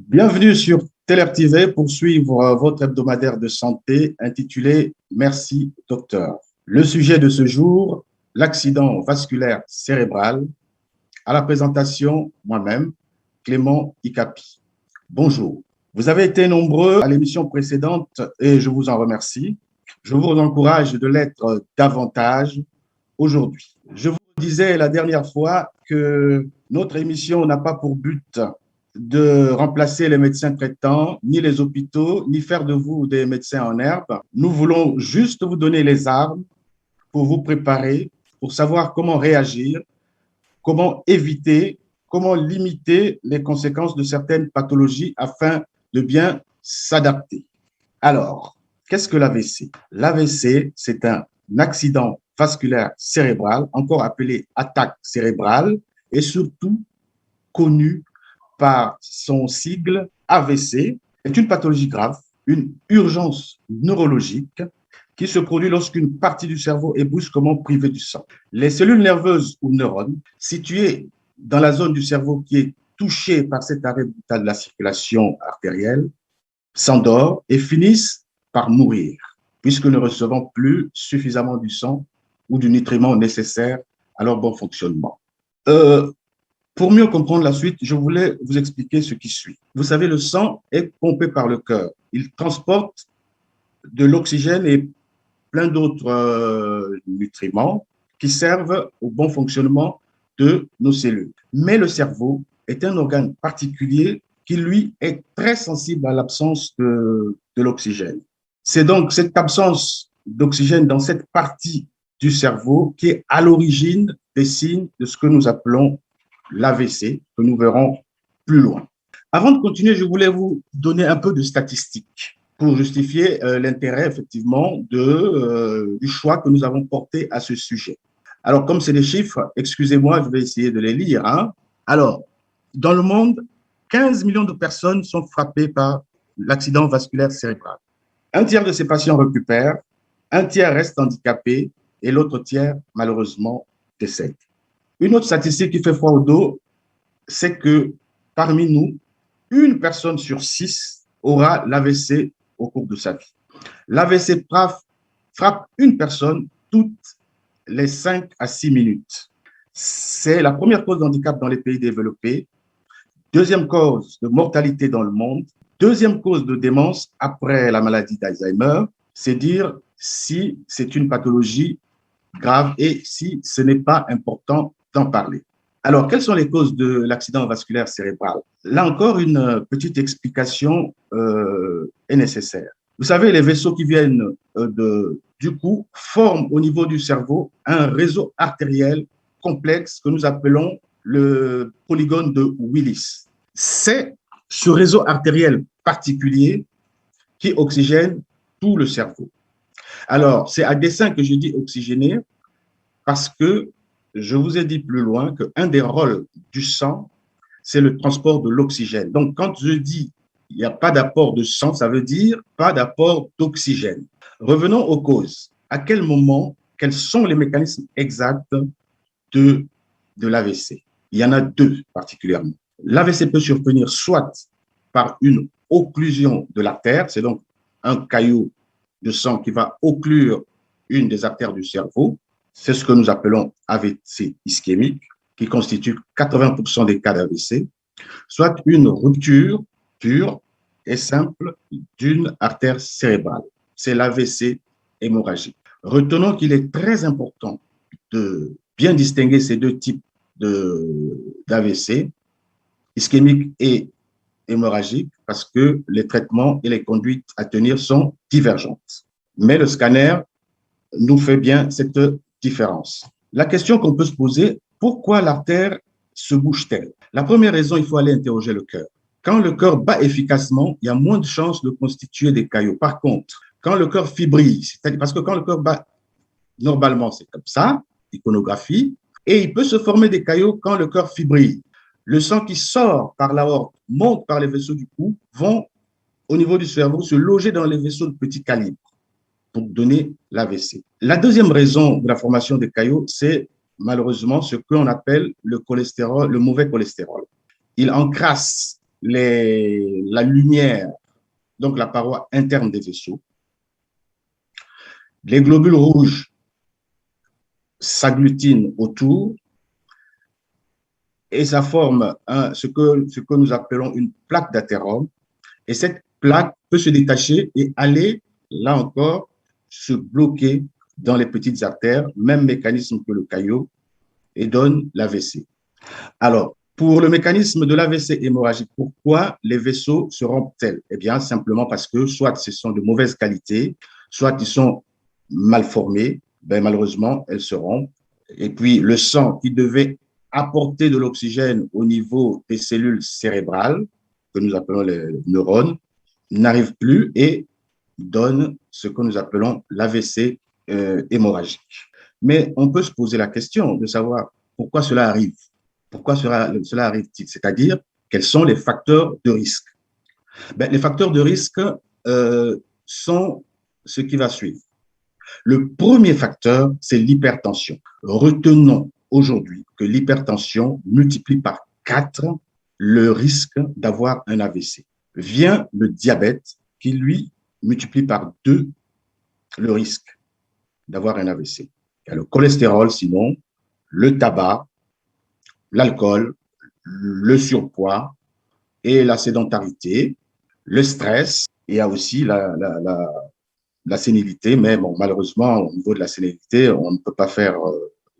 Bienvenue sur Teler TV pour suivre votre hebdomadaire de santé intitulé Merci Docteur. Le sujet de ce jour, l'accident vasculaire cérébral. À la présentation, moi-même, Clément Ikapi. Bonjour. Vous avez été nombreux à l'émission précédente et je vous en remercie. Je vous encourage de l'être davantage aujourd'hui. Je vous disais la dernière fois que notre émission n'a pas pour but de remplacer les médecins traitants, ni les hôpitaux, ni faire de vous des médecins en herbe. Nous voulons juste vous donner les armes pour vous préparer, pour savoir comment réagir, comment éviter, comment limiter les conséquences de certaines pathologies afin de bien s'adapter. Alors, qu'est-ce que l'AVC? L'AVC, c'est un accident vasculaire cérébral, encore appelé attaque cérébrale, et surtout connu par son sigle AVC, est une pathologie grave, une urgence neurologique qui se produit lorsqu'une partie du cerveau est brusquement privée du sang. Les cellules nerveuses ou neurones situées dans la zone du cerveau qui est touchée par cet arrêt brutal de la circulation artérielle s'endorment et finissent par mourir, puisque ne recevant plus suffisamment du sang ou du nutriment nécessaire à leur bon fonctionnement. Pour mieux comprendre la suite, je voulais vous expliquer ce qui suit. Vous savez, le sang est pompé par le cœur. Il transporte de l'oxygène et plein d'autres nutriments qui servent au bon fonctionnement de nos cellules. Mais le cerveau est un organe particulier qui, lui, est très sensible à l'absence de l'oxygène. C'est donc cette absence d'oxygène dans cette partie du cerveau qui est à l'origine des signes de ce que nous appelons l'AVC, que nous verrons plus loin. Avant de continuer, je voulais vous donner un peu de statistiques pour justifier l'intérêt, effectivement, du choix que nous avons porté à ce sujet. Alors, comme c'est des chiffres, excusez-moi, je vais essayer de les lire. Alors, dans le monde, 15 millions de personnes sont frappées par l'accident vasculaire cérébral. Un tiers de ces patients récupèrent, un tiers reste handicapé et l'autre tiers, malheureusement, décède. Une autre statistique qui fait froid au dos, c'est que parmi nous, une personne sur 6 aura l'AVC au cours de sa vie. L'AVC frappe une personne toutes les 5 à 6 minutes. C'est la première cause de handicap dans les pays développés, deuxième cause de mortalité dans le monde, deuxième cause de démence après la maladie d'Alzheimer. C'est dire si c'est une pathologie grave et si ce n'est pas important d'en parler. Alors, quelles sont les causes de l'accident vasculaire cérébral? Là encore, une petite explication est nécessaire. Vous savez, les vaisseaux qui viennent du cou forment au niveau du cerveau un réseau artériel complexe que nous appelons le polygone de Willis. C'est ce réseau artériel particulier qui oxygène tout le cerveau. Alors, c'est à dessein que je dis oxygéné parce que je vous ai dit plus loin qu'un des rôles du sang, c'est le transport de l'oxygène. Donc, quand je dis il n'y a pas d'apport de sang, ça veut dire pas d'apport d'oxygène. Revenons aux causes. À quel moment, quels sont les mécanismes exacts de l'AVC? Il y en a deux particulièrement. L'AVC peut survenir soit par une occlusion de l'artère, c'est donc un caillot de sang qui va occlure une des artères du cerveau. C'est ce que nous appelons AVC ischémique, qui constitue 80% des cas d'AVC, soit une rupture pure et simple d'une artère cérébrale. C'est l'AVC hémorragique. Retenons qu'il est très important de bien distinguer ces deux types d'AVC, ischémique et hémorragique, parce que les traitements et les conduites à tenir sont divergentes. Mais le scanner nous fait bien cette différence. La question qu'on peut se poser, pourquoi l'artère se bouge-t-elle? La première raison, il faut aller interroger le cœur. Quand le cœur bat efficacement, il y a moins de chances de constituer des caillots. Par contre, quand le cœur fibrille, c'est-à-dire parce que quand le cœur bat normalement, c'est comme ça, iconographie, et il peut se former des caillots quand le cœur fibrille. Le sang qui sort par l'aorte, monte par les vaisseaux du cou, vont au niveau du cerveau se loger dans les vaisseaux de petit calibre pour donner l'AVC. La deuxième raison de la formation des caillots, c'est malheureusement ce qu'on appelle le cholestérol, le mauvais cholestérol. Il encrasse la lumière, donc la paroi interne des vaisseaux. Les globules rouges s'agglutinent autour et ça forme ce que nous appelons une plaque d'athérome. Et cette plaque peut se détacher et aller, là encore, se bloquer dans les petites artères, même mécanisme que le caillot, et donne l'AVC. Alors, pour le mécanisme de l'AVC hémorragique, pourquoi les vaisseaux se rompent-ils? Eh bien, simplement parce que soit ce sont de mauvaise qualité, soit ils sont mal formés, ben, malheureusement, elles se rompent. Et puis, le sang qui devait apporter de l'oxygène au niveau des cellules cérébrales, que nous appelons les neurones, n'arrive plus et donne ce que nous appelons l'AVC hémorragique. Mais on peut se poser la question de savoir pourquoi cela arrive. Pourquoi cela arrive-t-il? C'est-à-dire, quels sont les facteurs de risque? Ben, les facteurs de risque sont ce qui va suivre. Le premier facteur, c'est l'hypertension. Retenons aujourd'hui que l'hypertension multiplie par 4 le risque d'avoir un AVC. Vient le diabète qui, lui, multiplie par 2 le risque d'avoir un AVC. Il y a le cholestérol, sinon, le tabac, l'alcool, le surpoids et la sédentarité, le stress. Il y a aussi la sénilité, mais bon, malheureusement, au niveau de la sénilité, on ne peut pas faire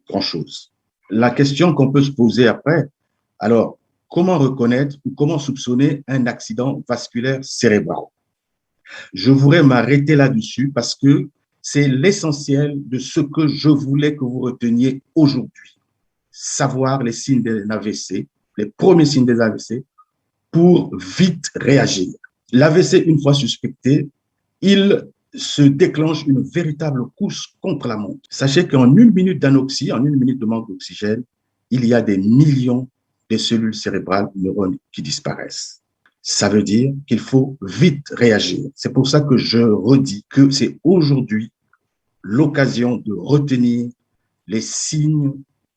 grand-chose. La question qu'on peut se poser après, alors, comment reconnaître ou comment soupçonner un accident vasculaire cérébral? Je voudrais m'arrêter là-dessus parce que c'est l'essentiel de ce que je voulais que vous reteniez aujourd'hui. Savoir les signes d'un AVC, les premiers signes des AVC, pour vite réagir. L'AVC, une fois suspecté, il se déclenche une véritable course contre la montre. Sachez qu'en 1 minute d'anoxie, en 1 minute de manque d'oxygène, il y a des millions de cellules cérébrales, neurones qui disparaissent. Ça veut dire qu'il faut vite réagir. C'est pour ça que je redis que c'est aujourd'hui l'occasion de retenir les signes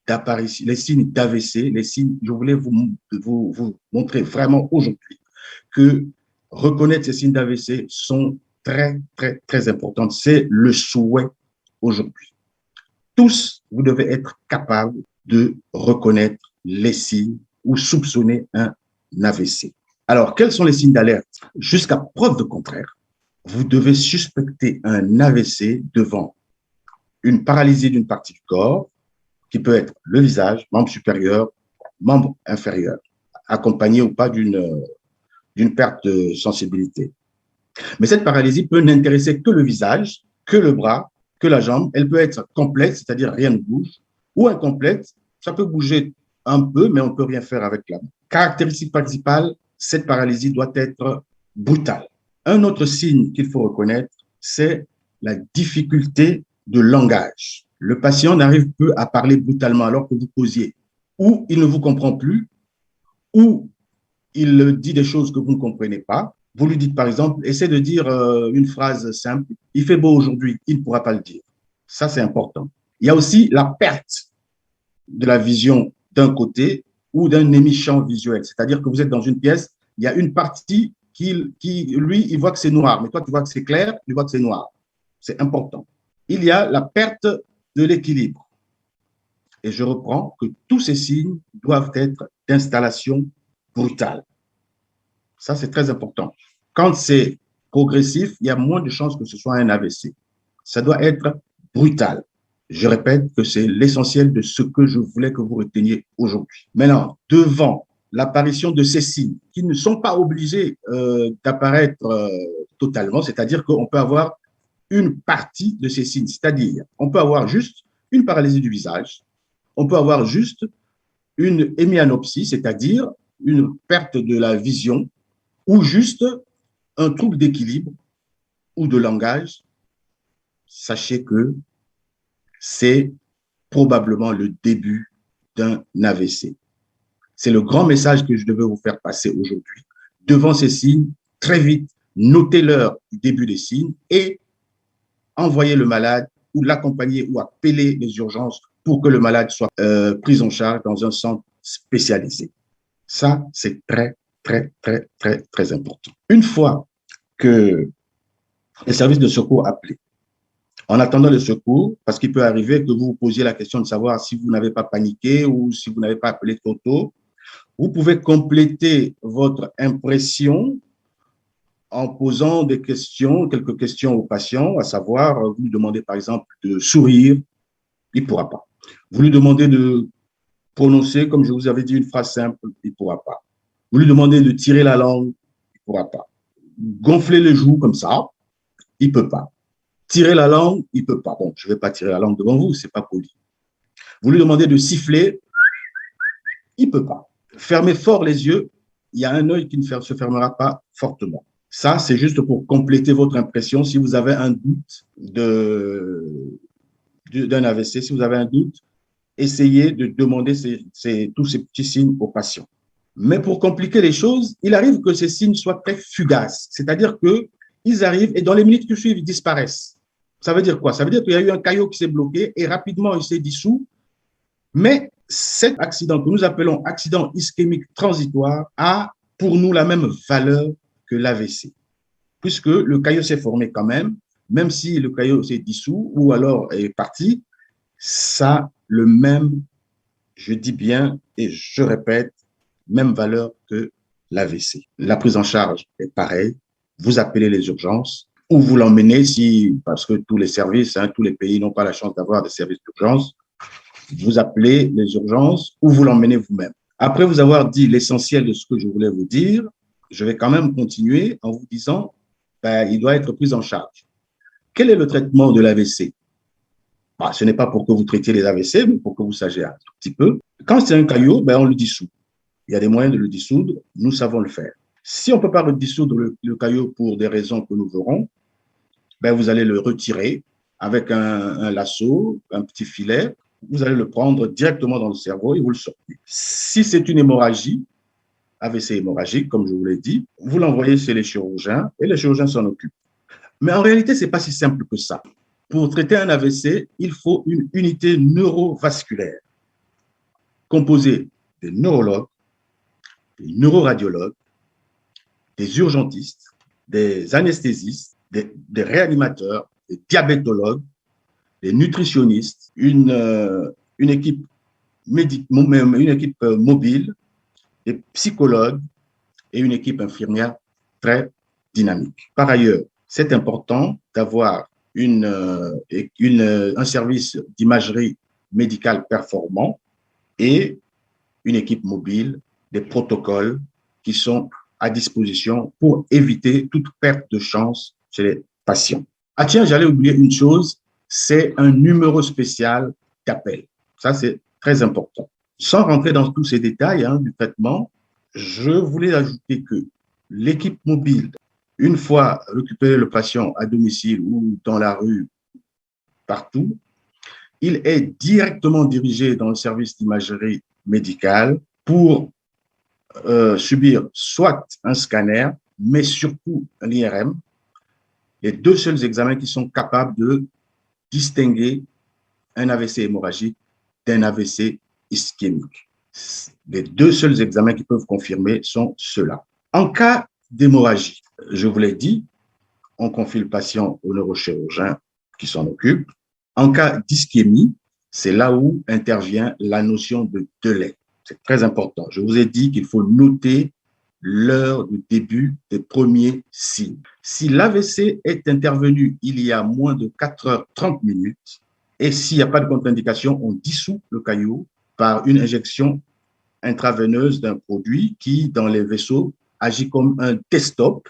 d'apparition, les signes d'AVC, les signes, je voulais vous montrer vraiment aujourd'hui que reconnaître ces signes d'AVC sont très, très, très importants. C'est le souhait aujourd'hui. Tous, vous devez être capables de reconnaître les signes ou soupçonner un AVC. Alors, quels sont les signes d'alerte? Jusqu'à preuve de contraire, vous devez suspecter un AVC devant une paralysie d'une partie du corps, qui peut être le visage, membre supérieur, membre inférieur, accompagné ou pas d'une perte de sensibilité. Mais cette paralysie peut n'intéresser que le visage, que le bras, que la jambe. Elle peut être complète, c'est-à-dire rien ne bouge, ou incomplète, ça peut bouger un peu, mais on ne peut rien faire avec la main. Caractéristique principale, cette paralysie doit être brutale. Un autre signe qu'il faut reconnaître, c'est la difficulté de langage. Le patient n'arrive plus à parler brutalement alors que vous causiez. Ou il ne vous comprend plus, ou il dit des choses que vous ne comprenez pas. Vous lui dites par exemple, essaie de dire une phrase simple, il fait beau aujourd'hui, il ne pourra pas le dire. Ça, c'est important. Il y a aussi la perte de la vision d'un côté ou d'un émission visuel. C'est-à-dire que vous êtes dans une pièce, il y a une partie qui lui, il voit que c'est noir, mais toi, tu vois que c'est clair, tu vois que c'est noir. C'est important. Il y a la perte de l'équilibre. Et je reprends que tous ces signes doivent être d'installation brutale. Ça, c'est très important. Quand c'est progressif, il y a moins de chances que ce soit un AVC. Ça doit être brutal. Je répète que c'est l'essentiel de ce que je voulais que vous reteniez aujourd'hui. Maintenant, devant l'apparition de ces signes qui ne sont pas obligés d'apparaître totalement, c'est-à-dire qu'on peut avoir une partie de ces signes, c'est-à-dire on peut avoir juste une paralysie du visage, on peut avoir juste une hémianopsie, c'est-à-dire une perte de la vision, ou juste un trouble d'équilibre ou de langage. Sachez que c'est probablement le début d'un AVC. C'est le grand message que je devais vous faire passer aujourd'hui. Devant ces signes, très vite, notez l'heure du début des signes et envoyez le malade ou l'accompagner ou appeler les urgences pour que le malade soit pris en charge dans un centre spécialisé. Ça, c'est très, très, très, très, très important. Une fois que les services de secours appelés, en attendant le secours, parce qu'il peut arriver que vous vous posiez la question de savoir si vous n'avez pas paniqué ou si vous n'avez pas appelé trop tôt, vous pouvez compléter votre impression en posant des questions, quelques questions au patient, à savoir, vous lui demandez par exemple de sourire, il ne pourra pas. Vous lui demandez de prononcer, comme je vous avais dit, une phrase simple, il ne pourra pas. Vous lui demandez de tirer la langue, il ne pourra pas. Gonfler les joues comme ça, il ne peut pas. Tirer la langue, il ne peut pas. Bon, je ne vais pas tirer la langue devant vous, ce n'est pas poli. Vous lui demandez de siffler, il ne peut pas. Fermer fort les yeux, il y a un œil qui ne se fermera pas fortement. Ça, c'est juste pour compléter votre impression. Si vous avez un doute d'un AVC, si vous avez un doute, essayez de demander tous ces petits signes aux patients. Mais pour compliquer les choses, il arrive que ces signes soient très fugaces. C'est-à-dire qu'ils arrivent et dans les minutes qui suivent, ils disparaissent. Ça veut dire quoi? Ça veut dire qu'il y a eu un caillot qui s'est bloqué et rapidement, il s'est dissous. Mais cet accident que nous appelons accident ischémique transitoire a pour nous la même valeur que l'AVC, puisque le caillot s'est formé quand même si le caillot s'est dissous ou alors est parti, ça a le même, je dis bien et je répète, même valeur que l'AVC. La prise en charge est pareille. Vous appelez les urgences ou vous l'emmenez parce que tous les services, tous les pays n'ont pas la chance d'avoir des services d'urgence, vous appelez les urgences ou vous l'emmenez vous-même. Après vous avoir dit l'essentiel de ce que je voulais vous dire, je vais quand même continuer en vous disant il doit être pris en charge. Quel est le traitement de l'AVC? Ce n'est pas pour que vous traitiez les AVC, mais pour que vous sachiez un tout petit peu. Quand c'est un caillot, on le dissout. Il y a des moyens de le dissoudre, nous savons le faire. Si on ne peut pas dissoudre le caillot pour des raisons que nous verrons, vous allez le retirer avec un lasso, un petit filet, vous allez le prendre directement dans le cerveau et vous le sortez. Si c'est une hémorragie, AVC hémorragique, comme je vous l'ai dit, vous l'envoyez chez les chirurgiens et les chirurgiens s'en occupent. Mais en réalité, ce n'est pas si simple que ça. Pour traiter un AVC, il faut une unité neurovasculaire composée des neurologues, des neuroradiologues, des urgentistes, des anesthésistes, des réanimateurs, des diabétologues, des nutritionnistes, une équipe mobile, des psychologues et une équipe infirmière très dynamique. Par ailleurs, c'est important d'avoir un service d'imagerie médicale performant et une équipe mobile, des protocoles qui sont à disposition pour éviter toute perte de chance chez les patients. Ah tiens, j'allais oublier une chose, c'est un numéro spécial d'appel. Ça, c'est très important. Sans rentrer dans tous ces détails du traitement, je voulais ajouter que l'équipe mobile, une fois récupéré le patient à domicile ou dans la rue, partout, il est directement dirigé dans le service d'imagerie médicale pour subir soit un scanner, mais surtout un IRM, les deux seuls examens qui sont capables de distinguer un AVC hémorragique d'un AVC ischémique. Les deux seuls examens qui peuvent confirmer sont ceux-là. En cas d'hémorragie, je vous l'ai dit, on confie le patient au neurochirurgien qui s'en occupe. En cas d'ischémie, c'est là où intervient la notion de délai. C'est très important. Je vous ai dit qu'il faut noter l'heure du début des premiers signes. Si l'AVC est intervenu il y a moins de 4h30, et s'il n'y a pas de contre-indication, on dissout le caillot par une injection intraveineuse d'un produit qui, dans les vaisseaux, agit comme un desktop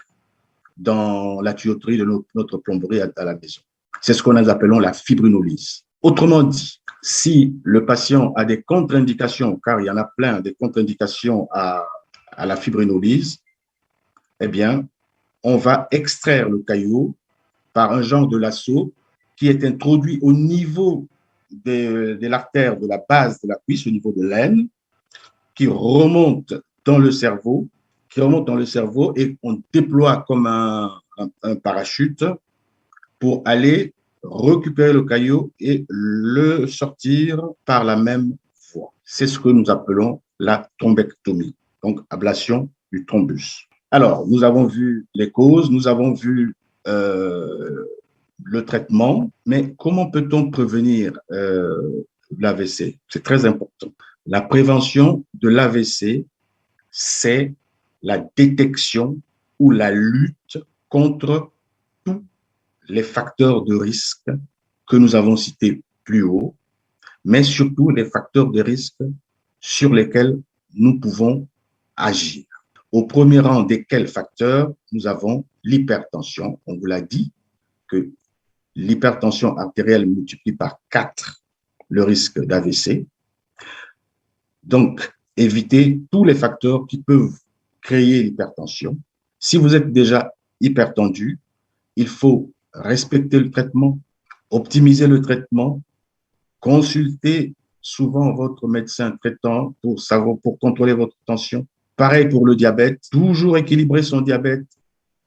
dans la tuyauterie de notre plomberie à la maison. C'est ce qu'on appelle la fibrinolyse. Autrement dit, si le patient a des contre-indications, car il y en a plein, des contre-indications à la fibrinolyse, eh bien, on va extraire le caillot par un genre de lasso qui est introduit au niveau de l'artère de la base de la cuisse, au niveau de l'aine, qui remonte dans le cerveau, et on déploie comme un parachute pour aller récupérer le caillot et le sortir par la même voie. C'est ce que nous appelons la thrombectomie, donc ablation du thrombus. Alors, nous avons vu les causes, nous avons vu le traitement, mais comment peut-on prévenir l'AVC? C'est très important. La prévention de l'AVC, c'est la détection ou la lutte contre tous les facteurs de risque que nous avons cités plus haut, mais surtout les facteurs de risque sur lesquels nous pouvons agir. Au premier rang desquels facteurs, nous avons l'hypertension. On vous l'a dit que l'hypertension artérielle multiplie par 4 le risque d'AVC. Donc, évitez tous les facteurs qui peuvent créer l'hypertension. Si vous êtes déjà hypertendu, il faut respecter le traitement, optimiser le traitement, consulter souvent votre médecin traitant pour savoir, pour contrôler votre tension. Pareil pour le diabète, toujours équilibrer son diabète,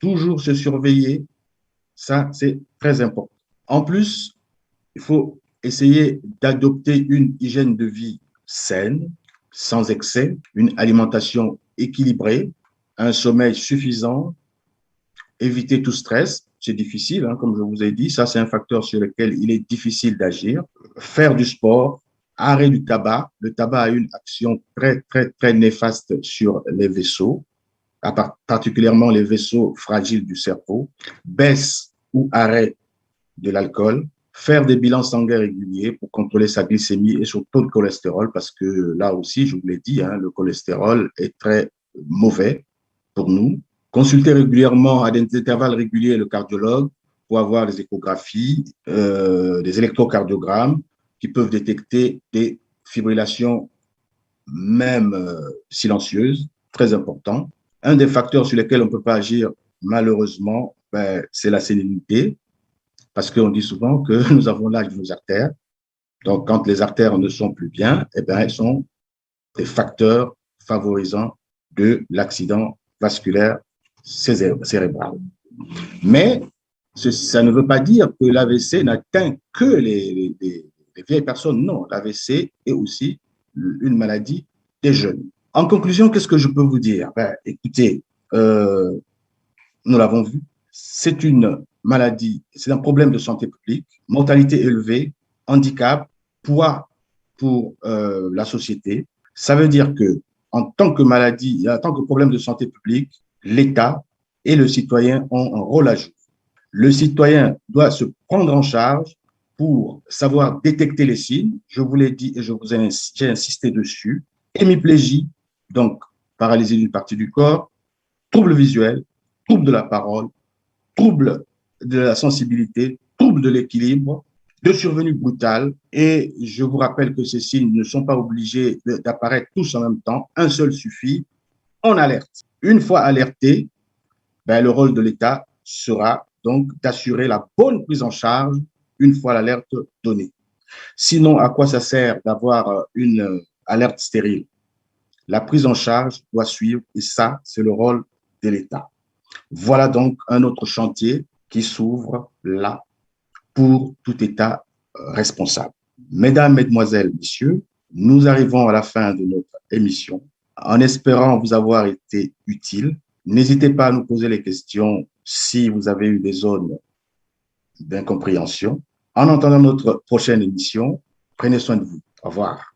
toujours se surveiller. Ça, c'est très important. En plus, il faut essayer d'adopter une hygiène de vie saine, sans excès, une alimentation équilibrée, un sommeil suffisant, éviter tout stress. C'est difficile, hein, comme je vous ai dit. Ça, c'est un facteur sur lequel il est difficile d'agir. Faire du sport, arrêt du tabac. Le tabac a une action très, très, très néfaste sur les vaisseaux, particulièrement les vaisseaux fragiles du cerveau. Baisse ou arrêt de l'alcool. Faire des bilans sanguins réguliers pour contrôler sa glycémie et son taux de cholestérol, parce que là aussi, je vous l'ai dit, hein, le cholestérol est très mauvais pour nous. Consulter régulièrement à des intervalles réguliers le cardiologue pour avoir des échographies, des électrocardiogrammes qui peuvent détecter des fibrillations même silencieuses, très important. Un des facteurs sur lesquels on ne peut pas agir, malheureusement, c'est la sénilité, parce qu'on dit souvent que nous avons l'âge de nos artères. Donc, quand les artères ne sont plus bien, eh bien, elles sont des facteurs favorisants de l'accident vasculaire cérébral. Mais ça ne veut pas dire que l'AVC n'atteint que les vieilles personnes. Non, l'AVC est aussi une maladie des jeunes. En conclusion, qu'est-ce que je peux vous dire? Écoutez, nous l'avons vu, c'est une maladie, c'est un problème de santé publique, mortalité élevée, handicap, poids pour la société. Ça veut dire que en tant que maladie, en tant que problème de santé publique, l'État et le citoyen ont un rôle à jouer. Le citoyen doit se prendre en charge pour savoir détecter les signes. Je vous l'ai dit et j'ai insisté dessus. Hémiplégie, donc paralysie d'une partie du corps, troubles visuels, troubles de la parole, troubles de la sensibilité, troubles de l'équilibre, de survenue brutale. Et je vous rappelle que ces signes ne sont pas obligés d'apparaître tous en même temps. Un seul suffit. On alerte. Une fois alerté, le rôle de l'État sera donc d'assurer la bonne prise en charge une fois l'alerte donnée. Sinon, à quoi ça sert d'avoir une alerte stérile? La prise en charge doit suivre et ça, c'est le rôle de l'État. Voilà donc un autre chantier qui s'ouvre là pour tout État responsable. Mesdames, Mesdemoiselles, Messieurs, nous arrivons à la fin de notre émission. En espérant vous avoir été utile, n'hésitez pas à nous poser les questions si vous avez eu des zones d'incompréhension. En attendant notre prochaine émission, prenez soin de vous. Au revoir.